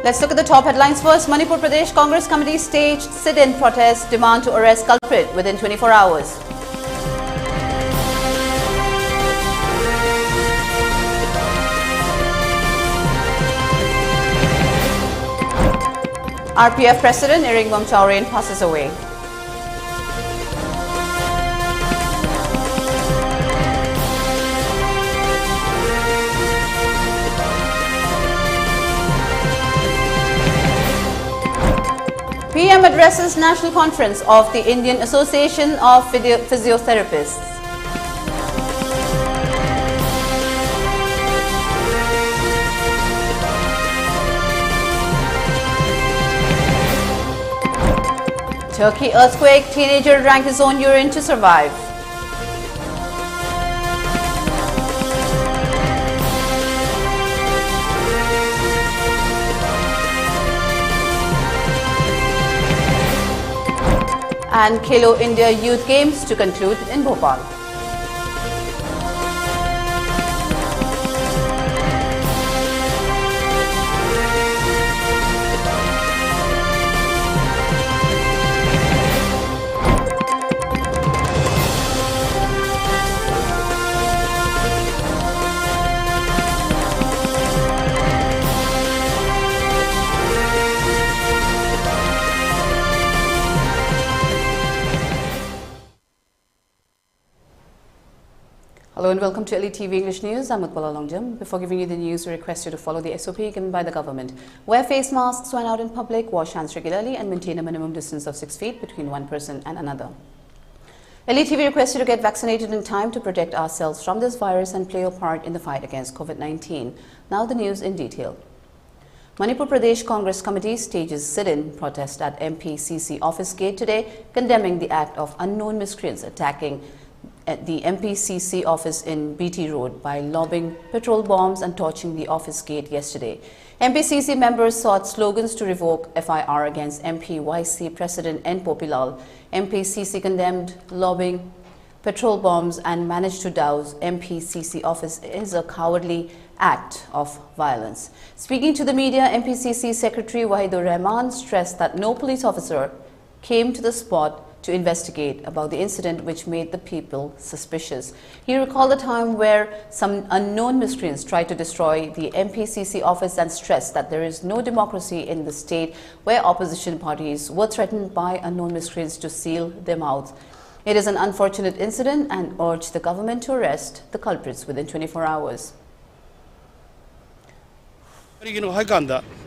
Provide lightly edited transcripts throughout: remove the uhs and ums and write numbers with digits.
Let's look at the top headlines first. Manipur Pradesh Congress Committee staged sit-in protest, demand to arrest culprit within 24 hours. RPF President Enhancement passes away. PM addresses National Conference of the Indian Association of Physiotherapists. Turkey earthquake, teenager drank his own urine to survive. And Khelo India Youth Games to conclude in Bhopal. Hello and welcome to ELITETV English News. I'm Utpala. Before giving you the news, we request you to follow the SOP given by the government. Wear face masks when out in public, wash hands regularly and maintain a minimum distance of 6 feet between one person and another. ELITETV requests you to get vaccinated in time to protect ourselves from this virus and play your part in the fight against COVID-19. Now the news in detail. Manipur Pradesh Congress Committee stages sit-in protest at MPCC office gate today, condemning the act of unknown miscreants attacking at the MPCC office in BT Road by lobbing petrol bombs and torching the office gate yesterday. MPCC members sought slogans to revoke FIR against MPYC President N. Popilal. MPCC condemned lobbing petrol bombs and managed to douse MPCC office is a cowardly act of violence. Speaking to the media, MPCC Secretary Wahidur Rahman stressed that no police officer came to the spot to investigate about the incident which made the people suspicious. He recalled a time where some unknown miscreants tried to destroy the MPCC office and stressed that there is no democracy in the state where opposition parties were threatened by unknown miscreants to seal their mouths. It is an unfortunate incident and urged the government to arrest the culprits within 24 hours.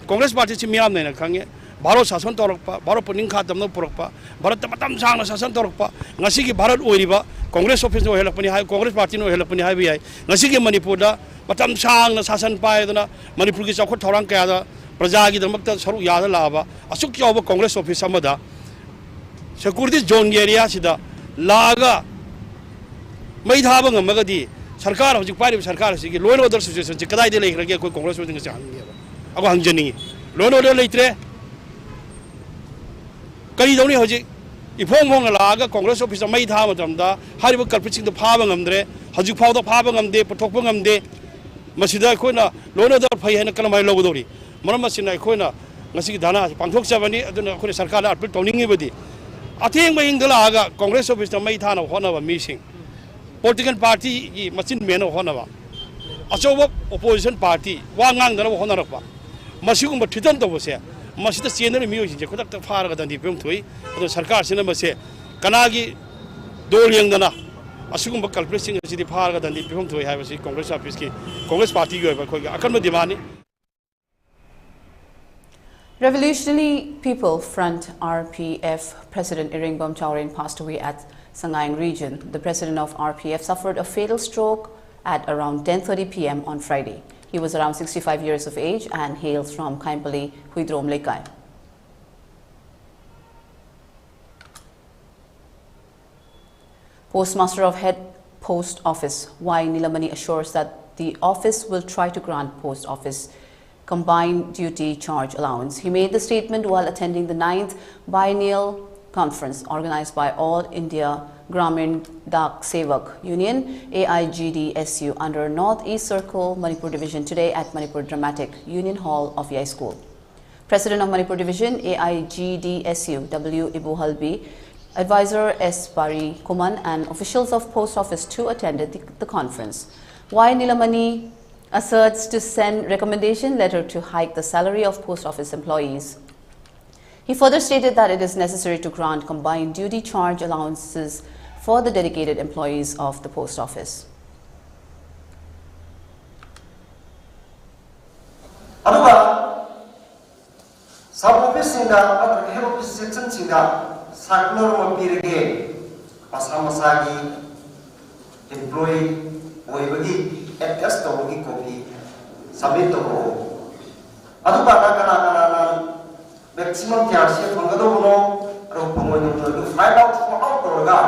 Congress Party Baro Sasan Torpa, Baro Puninka, no Propa, Baratam Sana Sasan Torpa, Nasiki Barat Uriba, Congress office no Helapani High, Congress Party no Helapani High, Nasiki Manipura, Batam Sang, Sasan Paidana, Manipurgis of Torankada, Brazagi, the Makta Saru Yada Lava, Asuki over Congress office Samada, Security John Yeriasida, Laga, made having a Magadi, Sarkar of the party of Sarkar, loan order association, Chikadai de Lake, Congress with the Avanjani, loan order later. Kari doni hoji ifong hong laga Congress office mai tha matamda hariba culpritsing the phaba ngamdre haju phau da phaba ngamde pathokpa ngamde masida khoina lono da phai hena kalamai logodori maram masina khoina ngasi dana pangthok chabani aduna khone sarkar la appeal tawningi badi atheng mai ingdala aga Congress office mai tha na hona ba meeting political party gi machin men hona ba achoba opposition party wa ngang dana hona rakpa masigum thitan to bose Masita senior music, Kodak Farga than the Pumtui, the Sarkar cinema say, Kanagi, Doliang Dana, assume culpressing the city Parga than the Pumtui have a Congress office, Congress Party, I come demand. Revolutionary People Front RPF President Enhancement passed away at Sangayang region. The president of RPF suffered a fatal stroke at around 10:30 p.m. on Friday. He was around 65 years of age and hails from Kaimpali, Huidrom Lekai. Postmaster of Head Post Office Y. Nilamani assures that the office will try to grant Post Office combined duty charge allowance. He made the statement while attending the 9th biennial conference organized by All India Gramin Dak Sevak Union AIGDSU under North East Circle Manipur Division today at Manipur Dramatic Union Hall of Yai School. President of Manipur Division, AIGDSU, W. Ibu Halbi, Advisor S. Bari Kuman, and officials of Post Office 2 attended the conference. Y. Nilamani asserts to send recommendation letter to hike the salary of Post Office employees. He further stated that it is necessary to grant combined duty charge allowances for the dedicated employees of the Post Office. Sub-office sinda head office section sinda circular mo pirege pasama-sagi employee oibagi attest to gi copy submit to ho adu kana maximum tiarsi phangado no ro phangoi no to find out for out to ga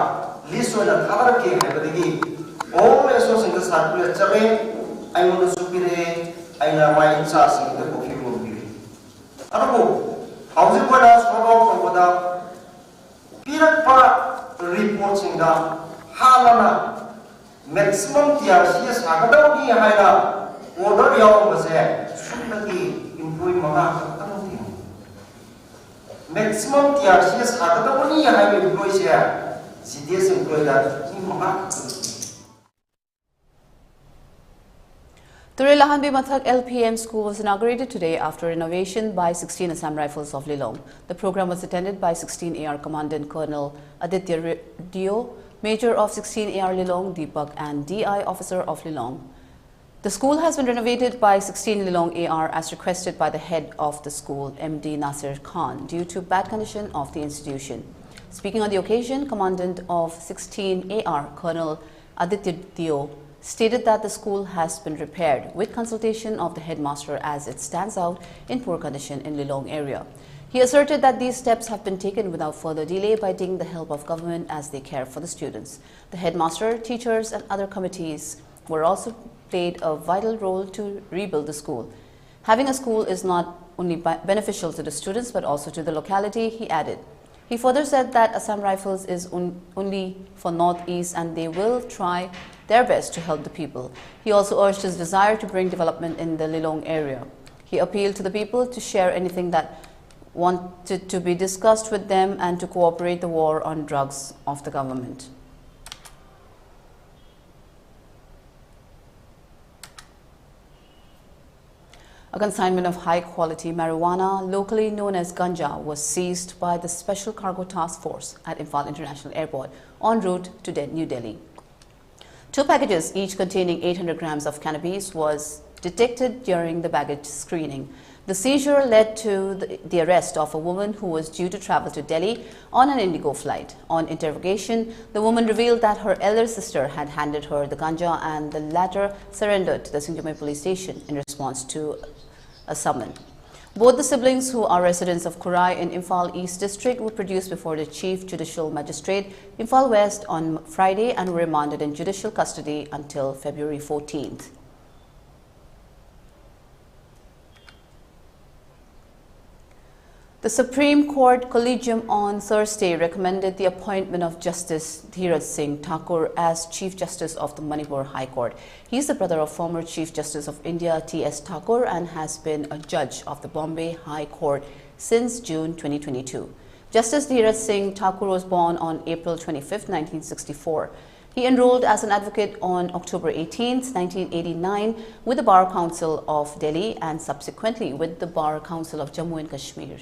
list oina thabar ke haibadigi all eso sinda circular chame aino supire aina my in charge sinda copy ro biri adu housing board has followed from the period report singa halana maximum TRC sagadaw ni haina order yaw base sunagi employee manga katanti maximum TRC sagadaw ni haina employee se CDS employee da ni manga. The Lahanbi Mathak LPM school was inaugurated today after renovation by 16 Assam Rifles of Lilong. The program was attended by 16 AR Commandant Colonel Aditya Dio, Major of 16 AR Lilong Deepak, and DI Officer of Lilong. The school has been renovated by 16 Lilong AR as requested by the head of the school, MD Nasir Khan, due to bad condition of the institution. Speaking on the occasion, Commandant of 16 AR Colonel Aditya Dio stated that the school has been repaired with consultation of the headmaster as it stands out in poor condition in Lilong area. He asserted that these steps have been taken without further delay by taking the help of government as they care for the students. The headmaster, teachers and other committees were also played a vital role to rebuild the school. Having a school is not only beneficial to the students but also to the locality, he added. He further said that Assam Rifles is only for Northeast and they will try their best to help the people. He also urged his desire to bring development in the Lilong area. He appealed to the people to share anything that wanted to be discussed with them and to cooperate the war on drugs of the government. A consignment of high-quality marijuana, locally known as ganja, was seized by the Special Cargo Task Force at Imphal International Airport en route to New Delhi. 2 packages, each containing 800 grams of cannabis, was detected during the baggage screening. The seizure led to the arrest of a woman who was due to travel to Delhi on an Indigo flight. On interrogation, the woman revealed that her elder sister had handed her the ganja and the latter surrendered to the Sinjamai police station in response to a summon. Both the siblings, who are residents of Kurai in Imphal East District, were produced before the Chief Judicial Magistrate, Imphal West, on Friday and were remanded in judicial custody until February 14th. The Supreme Court Collegium on Thursday recommended the appointment of Justice Dheeraj Singh Thakur as Chief Justice of the Manipur High Court. He is the brother of former Chief Justice of India T.S. Thakur and has been a judge of the Bombay High Court since June 2022. Justice Dheeraj Singh Thakur was born on April 25, 1964. He enrolled as an advocate on October 18, 1989 with the Bar Council of Delhi and subsequently with the Bar Council of Jammu and Kashmir.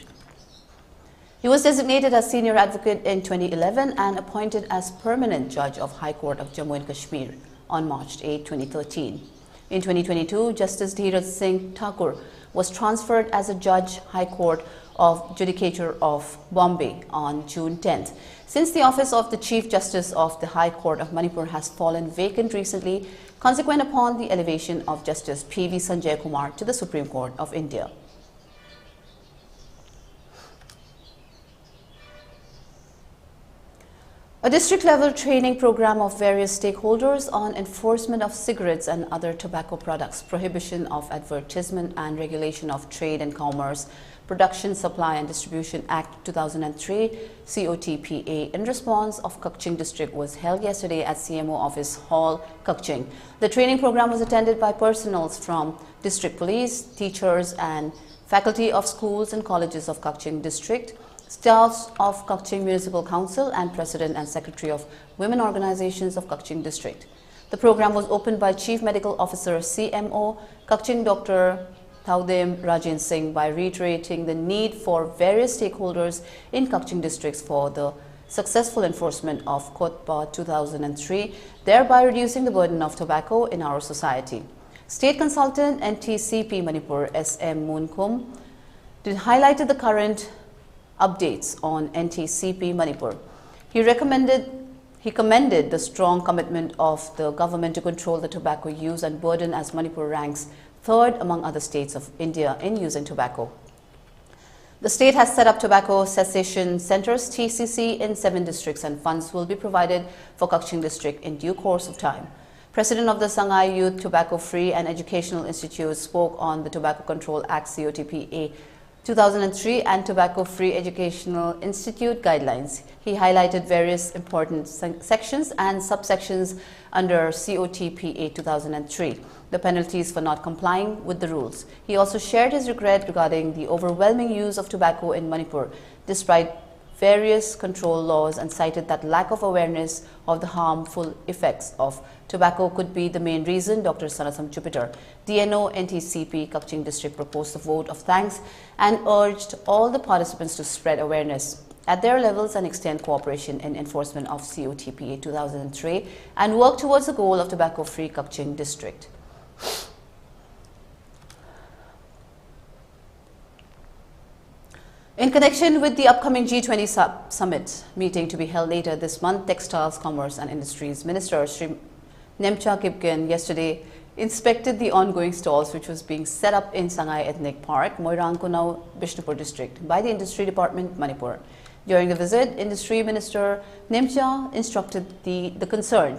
He was designated as senior advocate in 2011 and appointed as permanent judge of High Court of Jammu and Kashmir on March 8, 2013. In 2022, Justice Dheeraj Singh Thakur was transferred as a judge High Court of Judicature of Bombay on June 10th. Since the office of the Chief Justice of the High Court of Manipur has fallen vacant recently, consequent upon the elevation of Justice P.V. Sanjay Kumar to the Supreme Court of India. A district-level training program of various stakeholders on enforcement of cigarettes and other tobacco products, prohibition of advertisement and regulation of trade and commerce, Production, Supply and Distribution Act 2003, COTPA, in response of Kakching district was held yesterday at CMO Office Hall, Kakching. The training program was attended by personnel from district police, teachers and faculty of schools and colleges of Kakching district, staffs of Kakching Municipal Council and President and Secretary of Women Organizations of Kakching District. The program was opened by Chief Medical Officer CMO Kakching Dr. Thaudem Rajan Singh by reiterating the need for various stakeholders in Kakching districts for the successful enforcement of COTPA 2003, thereby reducing the burden of tobacco in our society. State Consultant NTCP Manipur SM Moonkum highlighted the current updates on NTCP Manipur. He commended the strong commitment of the government to control the tobacco use and burden, as Manipur ranks third among other states of India in using tobacco. The state has set up tobacco cessation centers TCC in 7 districts, and funds will be provided for Kakching district in due course of time. President of the Sangay Youth Tobacco Free and Educational Institute spoke on the Tobacco Control Act COTPA 2003 and Tobacco Free Educational Institute guidelines. He highlighted various important sections and subsections under COTPA 2003, the penalties for not complying with the rules. He also shared his regret regarding the overwhelming use of tobacco in Manipur, despite various control laws, and cited that lack of awareness of the harmful effects of tobacco could be the main reason. Dr. Sanasam Jupiter, DNO NTCP Kakching district, proposed a vote of thanks and urged all the participants to spread awareness at their levels and extend cooperation in enforcement of COTPA 2003 and work towards the goal of tobacco-free Kakching district. In connection with the upcoming G20 summit meeting to be held later this month, Textiles, Commerce and Industries Minister Shri Nemcha Kipken yesterday inspected the ongoing stalls which was being set up in Sangay Ethnic Park, Moirang Kunau, Bishnupur district by the Industry Department, Manipur. During the visit, Industry Minister Nemcha instructed the concerned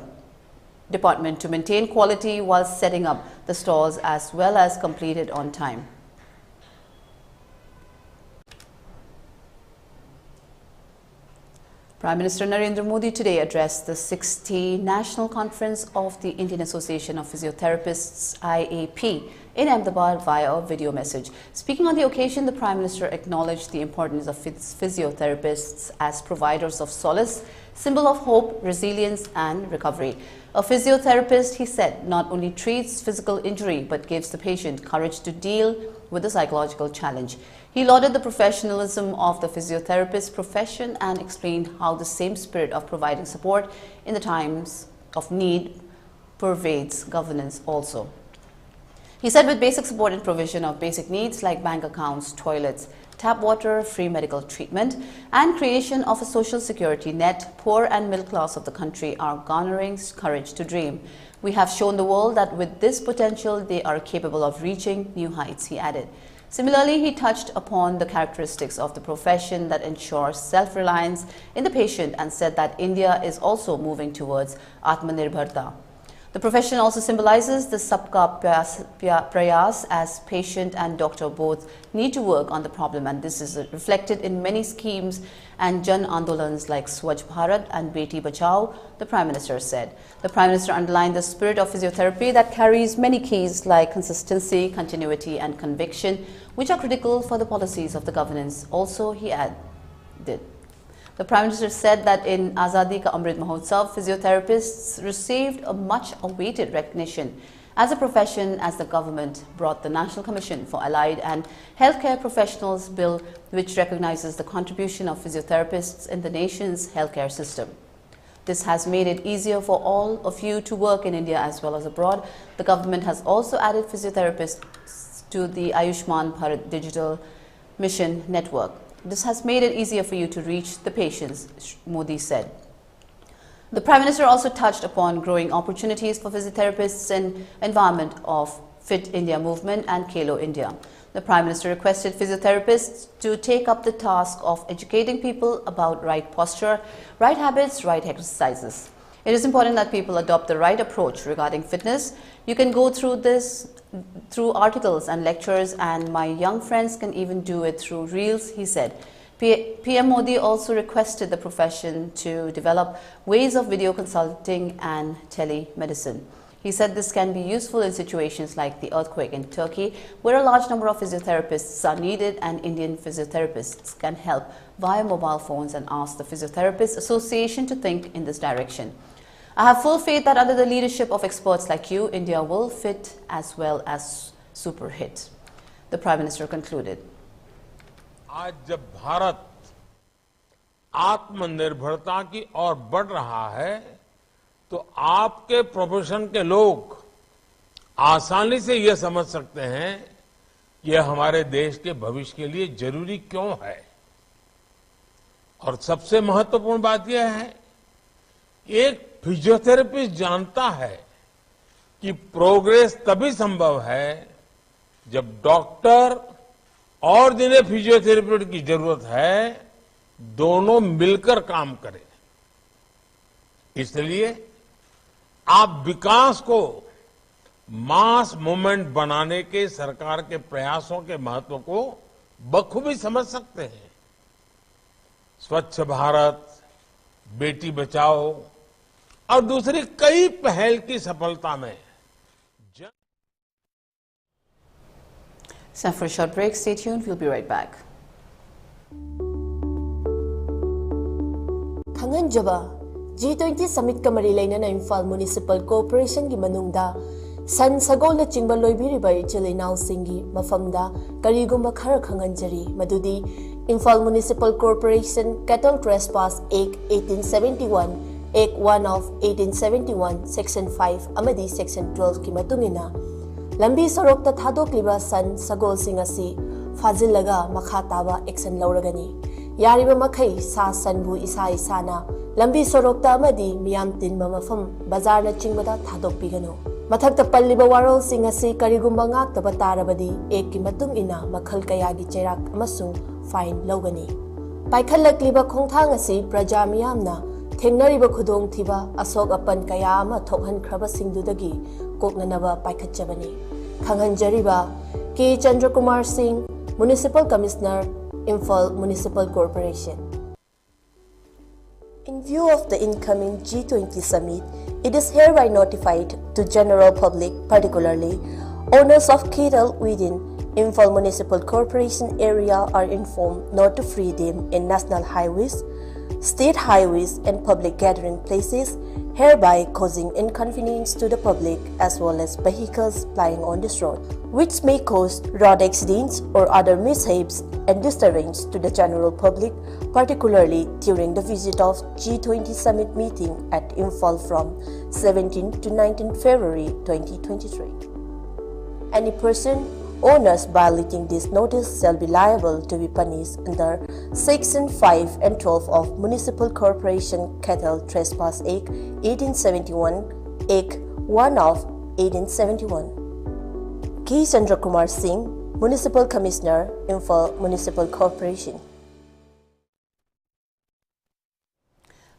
department to maintain quality while setting up the stalls as well as complete it on time. Prime Minister Narendra Modi today addressed the 60th National Conference of the Indian Association of Physiotherapists IAP in Ahmedabad via a video message. Speaking on the occasion, the Prime Minister acknowledged the importance of physiotherapists as providers of solace, symbol of hope, resilience and recovery. A physiotherapist, he said, not only treats physical injury but gives the patient courage to deal with the psychological challenge. He lauded the professionalism of the physiotherapist profession and explained how the same spirit of providing support in the times of need pervades governance also. He said with basic support and provision of basic needs like bank accounts, toilets, tap water, free medical treatment, and creation of a social security net, poor and middle class of the country are garnering courage to dream. We have shown the world that with this potential, they are capable of reaching new heights, he added. Similarly, he touched upon the characteristics of the profession that ensures self-reliance in the patient and said that India is also moving towards Atmanirbharta. The profession also symbolizes the Sabka Prayas, as patient and doctor both need to work on the problem, and this is reflected in many schemes and Jan Andolans like Swachh Bharat and Beti Bachao, the Prime Minister said. The Prime Minister underlined the spirit of physiotherapy that carries many keys like consistency, continuity and conviction, which are critical for the policies of the governance. Also, he added. The Prime Minister said that in Azadi Ka Amrit Mahotsav, physiotherapists received a much-awaited recognition as a profession as the government brought the National Commission for Allied and Healthcare Professionals Bill, which recognizes the contribution of physiotherapists in the nation's healthcare system. This has made it easier for all of you to work in India as well as abroad. The government has also added physiotherapists to the Ayushman Bharat Digital Mission Network. This has made it easier for you to reach the patients, Modi said. The Prime Minister also touched upon growing opportunities for physiotherapists in environment of Fit India movement and Khelo India. The Prime Minister requested physiotherapists to take up the task of educating people about right posture, right habits, right exercises. It is important that people adopt the right approach regarding fitness. You can go through this through articles and lectures, and my young friends can even do it through reels, he said. PM Modi also requested the profession to develop ways of video consulting and telemedicine. He said this can be useful in situations like the earthquake in Turkey, where a large number of physiotherapists are needed, and Indian physiotherapists can help via mobile phones, and asked the Physiotherapists Association to think in this direction. I have full faith that under the leadership of experts like you, India will fit as well as super hit, the Prime Minister concluded. आज जब भारत आत्मनिर्भरता की ओर बढ़ रहा है, तो आपके profession के लोग आसानी से यह समझ सकते हैं कि यह हमारे देश के भविष्य के लिए जरूरी क्यों है। और सबसे महत्वपूर्ण बात यह है, एक फिजियोथेरेपिस्ट जानता है कि प्रोग्रेस तभी संभव है जब डॉक्टर और जिन्हें फिजियोथेरेपी की जरूरत है, दोनों मिलकर काम करें। इसलिए आप विकास को मास मूवमेंट बनाने के सरकार के प्रयासों के महत्व को बखूबी समझ सकते हैं। स्वच्छ भारत, बेटी बचाओ और दूसरी कई पहल की सफलता में It's time for a short break. Stay tuned. We'll be right back. Khanganjaba G20 Summit Kamari Lainana Imphal Municipal Corporation gi manungda san sagol na chingba loibiriba ichilinaw singi mafamda karigumba khara khanganjari madudi Imphal Municipal Corporation Cattle Trespass Act 1871 Act 1 of 1871 Section 5 amadi Section 12 ki matungina lambi sorok ta thadok liba san sagol singasi fazil laga makha taba action lauragani yariba makhai sa sanbu isa isana lambi sorok ta amadi miyam tinba mafam bazar na chingbada thadok pigano mathak ta palliba warol singasi karigumba ngak ta batarabadi ek ki matung ina makhal kaya gi cherak amasung fine laugani paikhalak liba khongthang asi praja miyamna thengnariba khudong thiba asok apan kaya ama thokhan khraba singdudagi koknanaba paikhatchabani khanghanjariba K Chandra Kumar Singh, Municipal Commissioner, Imphal Municipal Corporation. In view of the incoming G20 summit, it is hereby notified to general public, particularly owners of cattle within Imphal Municipal Corporation area, are informed not to free them in national highways, state highways and public gathering places, hereby causing inconvenience to the public as well as vehicles plying on this road, which may cause road accidents or other mishaps and disturbance to the general public, particularly during the visit of G20 summit meeting at Imphal from 17 to 19 February 2023. Any person owners violating this notice shall be liable to be punished under Section 5 and 12 of Municipal Corporation Cattle Trespass Act 1871, Act 1 of 1871. K. Chandra Kumar Singh, Municipal Commissioner, Imphal Municipal Corporation.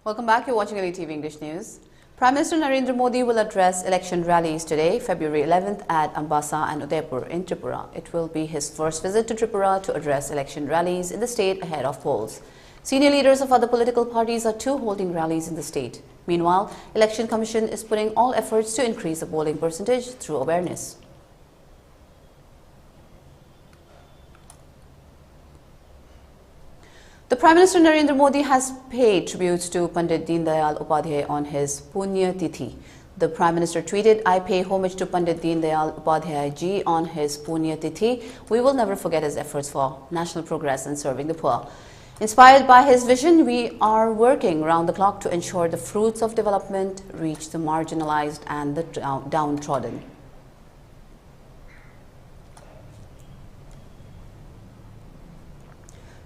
Welcome back. You're watching ELITETV English News. Prime Minister Narendra Modi will address election rallies today, February 11th at Ambassa and Udaipur in Tripura. It will be his first visit to Tripura to address election rallies in the state ahead of polls. Senior leaders of other political parties are too holding rallies in the state. Meanwhile, Election Commission is putting all efforts to increase the polling percentage through awareness. The Prime Minister Narendra Modi has paid tributes to Pandit Deen Dayal Upadhyay on his Punya Tithi. The Prime Minister tweeted, "I pay homage to Pandit Deen Dayal Upadhyay ji on his Punya Tithi. We will never forget his efforts for national progress and serving the poor. Inspired by his vision, we are working round the clock to ensure the fruits of development reach the marginalized and the downtrodden."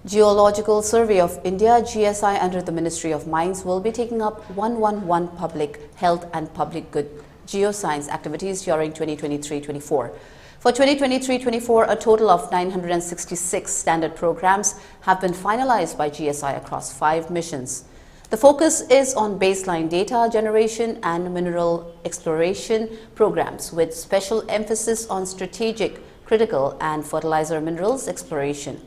Geological Survey of India, GSI, under the Ministry of Mines will be taking up 111 Public Health and Public Good geoscience activities during 2023-24. For 2023-24, a total of 966 standard programs have been finalized by GSI across 5 missions. The focus is on baseline data generation and mineral exploration programs, with special emphasis on strategic, critical and fertilizer minerals exploration.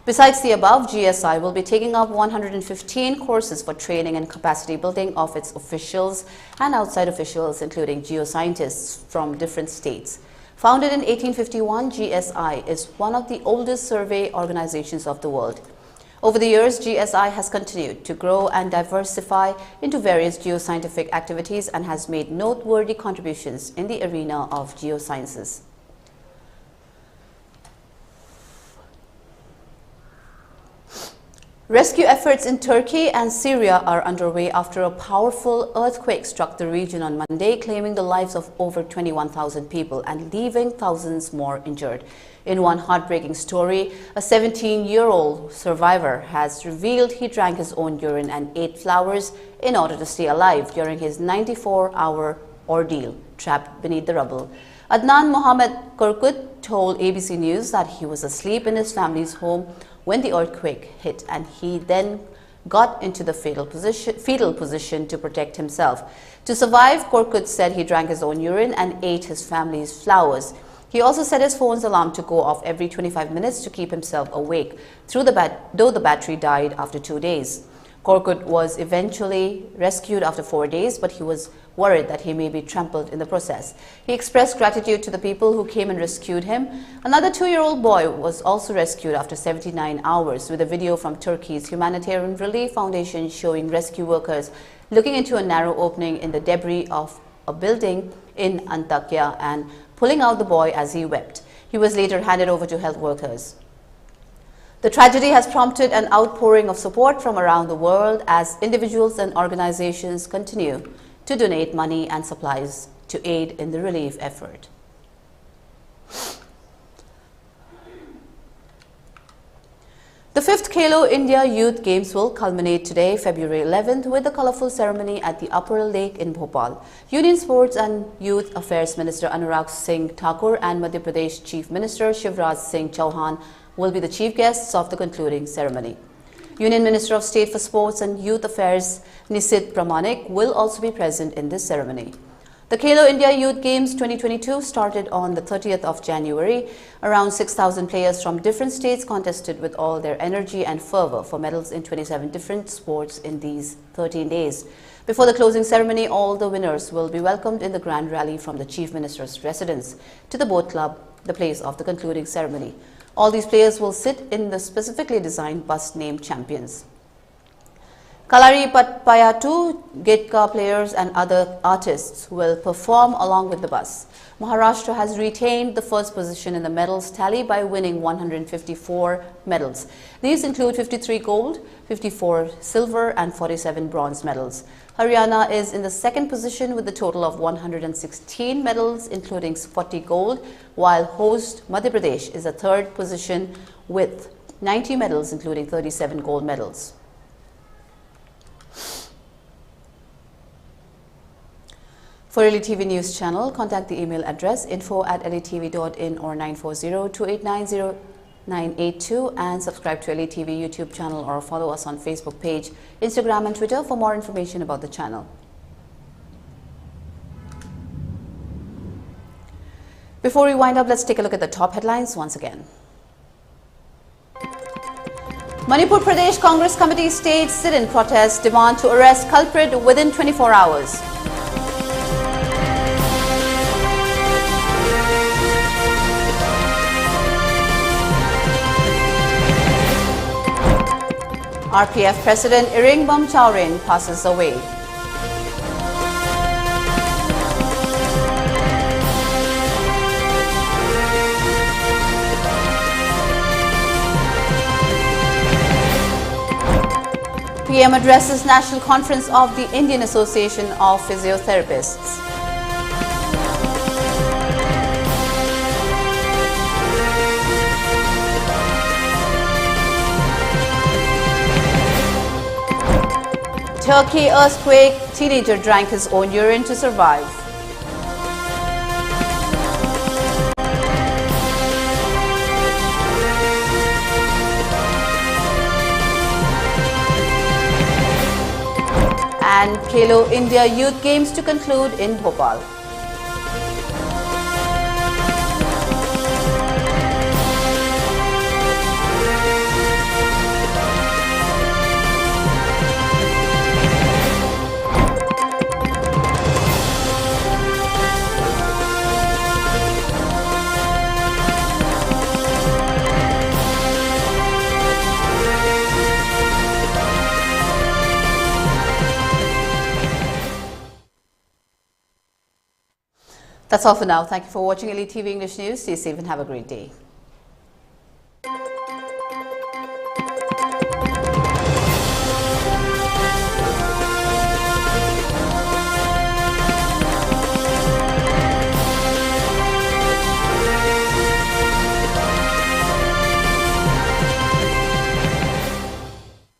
Besides the above, GSI will be taking up 115 courses for training and capacity building of its officials and outside officials, including geoscientists from different states. Founded in 1851, GSI is one of the oldest survey organizations of the world. Over the years, GSI has continued to grow and diversify into various geoscientific activities and has made noteworthy contributions in the arena of geosciences. Rescue efforts in Turkey and Syria are underway after a powerful earthquake struck the region on Monday, claiming the lives of over 21,000 people and leaving thousands more injured. In one heartbreaking story, a 17-year-old survivor has revealed he drank his own urine and ate flowers in order to stay alive during his 94-hour ordeal trapped beneath the rubble. Adnan Mohammed Korkut told ABC News that he was asleep in his family's home when the earthquake hit, and he then got into the fetal position to protect himself. To survive, Korkut said he drank his own urine and ate his family's flowers. He also set his phone's alarm to go off every 25 minutes to keep himself awake, though the battery died after 2 days. Korkut was eventually rescued after 4 days, but he was worried that he may be trampled in the process. He expressed gratitude to the people who came and rescued him. Another 2-year-old boy was also rescued after 79 hours, with a video from Turkey's Humanitarian Relief Foundation showing rescue workers looking into a narrow opening in the debris of a building in Antakya and pulling out the boy as he wept. He was later handed over to health workers. The tragedy has prompted an outpouring of support from around the world as individuals and organizations continue to donate money and supplies to aid in the relief effort. The 5th Khelo India Youth Games will culminate today, February 11th, with a colorful ceremony at the Upper Lake in Bhopal. Union Sports and Youth Affairs Minister Anurag Singh Thakur and Madhya Pradesh Chief Minister Shivraj Singh Chauhan will be the chief guests of the concluding ceremony. Union Minister of State for Sports and Youth Affairs Nisit Pramanik will also be present in this ceremony. The Khelo India Youth Games 2022 started on the 30th of January. Around 6,000 players from different states contested with all their energy and fervor for medals in 27 different sports in these 13 days. Before the closing ceremony, all the winners will be welcomed in the grand rally from the Chief Minister's residence to the Boat Club, the place of the concluding ceremony. All these players will sit in the specifically designed bus named Champions. Kalari Patpayatu, Gitka players and other artists will perform along with the bus. Maharashtra has retained the first position in the medals tally by winning 154 medals. These include 53 gold, 54 silver and 47 bronze medals. Haryana is in the second position with a total of 116 medals, including 40 gold, while host Madhya Pradesh is a third position with 90 medals, including 37 gold medals. For ELITETV News Channel, contact the email address info@elitv.in or 940-2890-982 and subscribe to ELITETV YouTube channel or follow us on Facebook page, Instagram and Twitter for more information about the channel. Before we wind up, let's take a look at the top headlines once again. Manipur Pradesh Congress Committee staged sit-in protest demand to arrest culprit within 24 hours. RPF President Iringbom Chowrin passes away. PM addresses National Conference of the Indian Association of Physiotherapists. Turkey earthquake, teenager drank his own urine to survive. And Khelo India Youth Games to conclude in Bhopal. That's all for now. Thank you for watching ELITETV English News. Stay safe and have a great day.